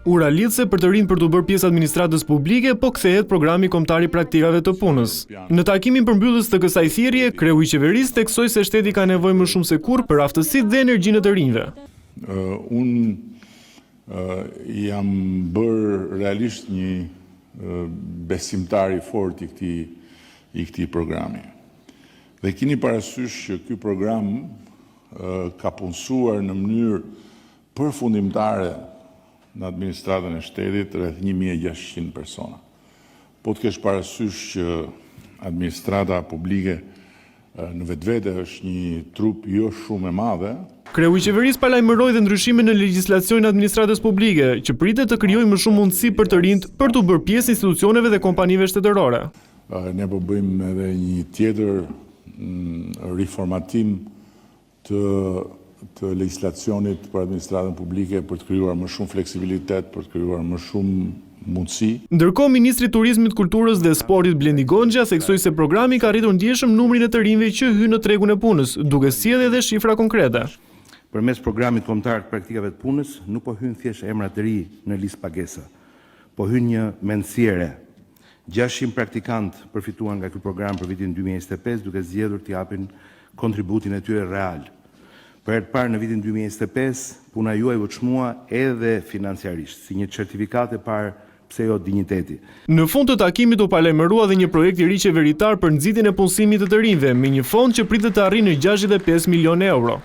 Ura lidhse për të rinj për të bërë pjesë administratës publike, po kthehet programi kombëtar i praktikave të punës. Në takimin përmbyllës të kësaj thirrje, kreu i qeverisë theksoi se shteti ka nevojë më shumë se kurrë për aftësitë dhe energjinë e të rinjve. Jam bërë realisht një besimtar i fortë i këtij programi. Dhe keni parasysh që ky program ka punësuar në mënyrë përfundimtare në administratën e shtetit rreth 1600 persona. Po të kesh parasysh që administrata publike në vetvete është një trup jo shumë e madhe. Kreu i qeverisë paralajmëroi dhe ndryshime në legjislacionin e administratës publike, që pritet të krijojë më shumë mundësi për të rinjt për të bërë pjesë institucioneve dhe kompanive shtetërore. Ne po bëjmë edhe një tjetër riformatim të legjislacionit për administratën publike për të krijuar më shumë fleksibilitet, për të krijuar më shumë mundësi. Ndërkohë, Ministri i Turizmit, Kulturës dhe Sportit Blendi Goxha theksoi se programi ka arritur ndjeshëm numrin e të rinjve që hynë në tregun e punës, duke sjellë edhe shifra konkrete. Përmes programit kombëtar të praktikave të punës, nuk po hyn thjesht emra të ri në listë pagesa, po hyn një mendësiere. 600 praktikantë përfituan nga ky program për vitin 2025, duke zgjedhur të japin kontributin e tyre real. Për herë të parë në vitin 2025, puna juaj u çmua edhe financiarisht, si një certifikat e parë, pse jo dinjiteti. Në fund të takimit u paralajmërua dhe një projekt i ri qeveritar për nxitjen e punësimit të rinjve, me një fond që pritet të arrijë në 65 milionë euro.